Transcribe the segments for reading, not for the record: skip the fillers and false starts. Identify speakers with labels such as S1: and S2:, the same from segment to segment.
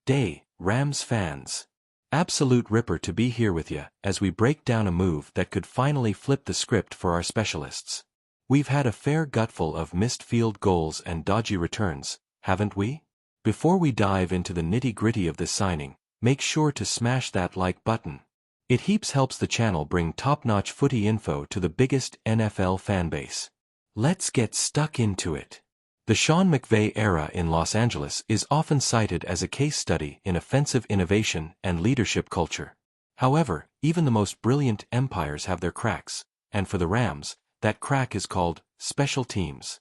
S1: day, Rams fans. Absolute ripper to be here with ya as we break down a move that could finally flip the script for our specialists. We've had a fair gutful of missed field goals and dodgy returns, haven't we? Before we dive into the nitty-gritty of this signing, make sure to smash that like button. It heaps helps the channel bring top-notch footy info to the biggest NFL fanbase. Let's get stuck into it. The Sean McVay era in Los Angeles is often cited as a case study in offensive innovation and leadership culture. However, even the most brilliant empires have their cracks, and for the Rams, that crack is called special teams.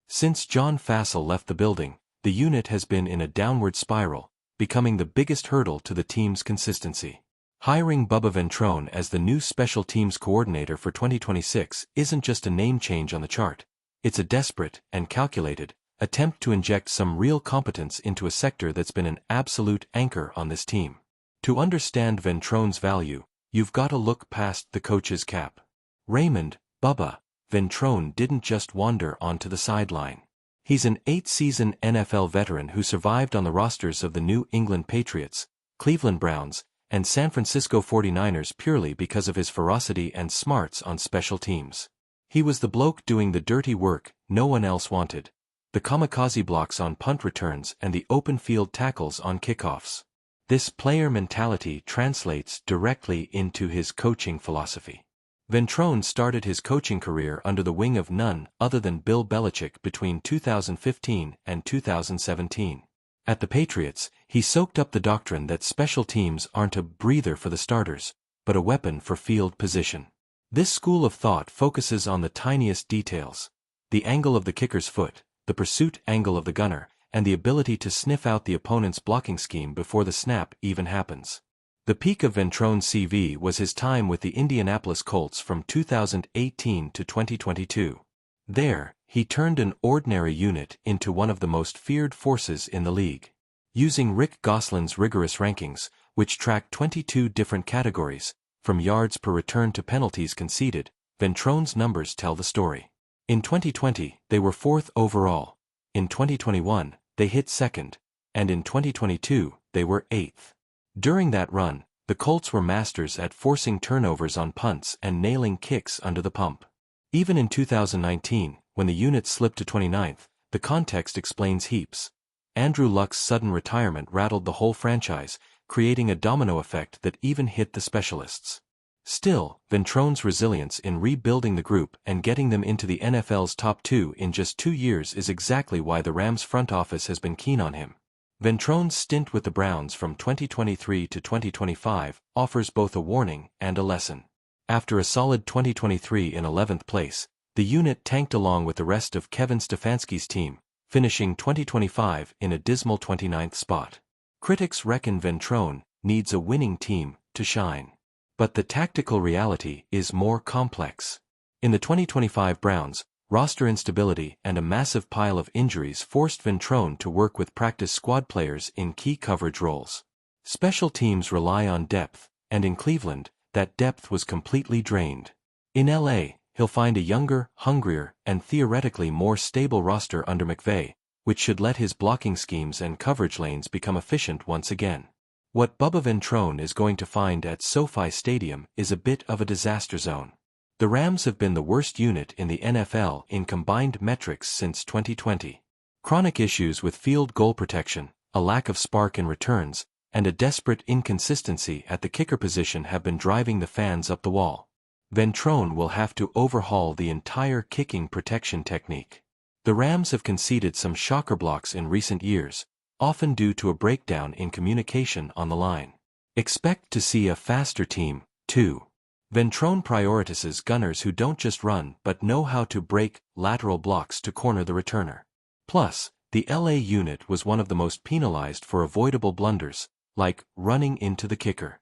S1: Since John Fassel left the building, the unit has been in a downward spiral, becoming the biggest hurdle to the team's consistency. Hiring Bubba Ventrone as the new special teams coordinator for 2026 isn't just a name change on the chart. It's a desperate and calculated attempt to inject some real competence into a sector that's been an absolute anchor on this team. To understand Ventrone's value, you've got to look past the coach's cap. Raymond Bubba Ventrone didn't just wander onto the sideline. He's an 8-season NFL veteran who survived on the rosters of the New England Patriots, Cleveland Browns, and San Francisco 49ers purely because of his ferocity and smarts on special teams. He was the bloke doing the dirty work no one else wanted, the kamikaze blocks on punt returns and the open field tackles on kickoffs. This player mentality translates directly into his coaching philosophy. Ventrone started his coaching career under the wing of none other than Bill Belichick between 2015 and 2017. At the Patriots, he soaked up the doctrine that special teams aren't a breather for the starters, but a weapon for field position. This school of thought focuses on the tiniest details: the angle of the kicker's foot, the pursuit angle of the gunner, and the ability to sniff out the opponent's blocking scheme before the snap even happens. The peak of Ventrone's CV was his time with the Indianapolis Colts from 2018 to 2022. There, he turned an ordinary unit into one of the most feared forces in the league. Using Rick Gosselin's rigorous rankings, which track 22 different categories, from yards per return to penalties conceded, Ventrone's numbers tell the story. In 2020, they were 4th overall. In 2021, they hit 2nd, and in 2022, they were 8th. During that run, the Colts were masters at forcing turnovers on punts and nailing kicks under the pump. Even in 2019, when the unit slipped to 29th, the context explains heaps. Andrew Luck's sudden retirement rattled the whole franchise, creating a domino effect that even hit the specialists. Still, Ventrone's resilience in rebuilding the group and getting them into the NFL's top 2 in just 2 years is exactly why the Rams front office has been keen on him. Ventrone's stint with the Browns from 2023 to 2025 offers both a warning and a lesson. After a solid 2023 in 11th place, the unit tanked along with the rest of Kevin Stefanski's team, finishing 2025 in a dismal 29th spot. Critics reckon Ventrone needs a winning team to shine. But the tactical reality is more complex. In the 2025 Browns, roster instability and a massive pile of injuries forced Ventrone to work with practice squad players in key coverage roles. Special teams rely on depth, and in Cleveland, that depth was completely drained. In LA, he'll find a younger, hungrier, and theoretically more stable roster under McVay, which should let his blocking schemes and coverage lanes become efficient once again. What Bubba Ventrone is going to find at SoFi Stadium is a bit of a disaster zone. The Rams have been the worst unit in the NFL in combined metrics since 2020. Chronic issues with field goal protection, a lack of spark in returns, and a desperate inconsistency at the kicker position have been driving the fans up the wall. Ventrone will have to overhaul the entire kicking protection technique. The Rams have conceded some shocker blocks in recent years, often due to a breakdown in communication on the line. Expect to see a faster team, too. Ventrone prioritizes gunners who don't just run but know how to break lateral blocks to corner the returner. Plus, the LA unit was one of the most penalized for avoidable blunders, like running into the kicker.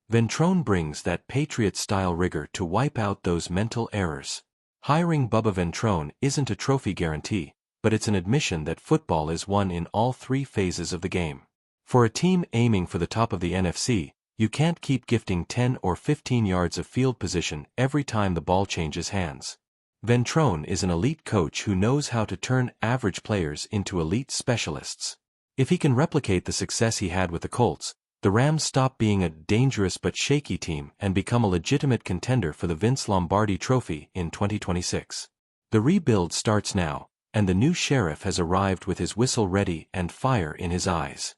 S1: Ventrone brings that Patriot-style rigor to wipe out those mental errors. Hiring Bubba Ventrone isn't a trophy guarantee, but it's an admission that football is won in all 3 phases of the game. For a team aiming for the top of the NFC, you can't keep gifting 10 or 15 yards of field position every time the ball changes hands. Ventrone is an elite coach who knows how to turn average players into elite specialists. If he can replicate the success he had with the Colts, the Rams stop being a dangerous but shaky team and become a legitimate contender for the Vince Lombardi Trophy in 2026. The rebuild starts now, and the new sheriff has arrived with his whistle ready and fire in his eyes.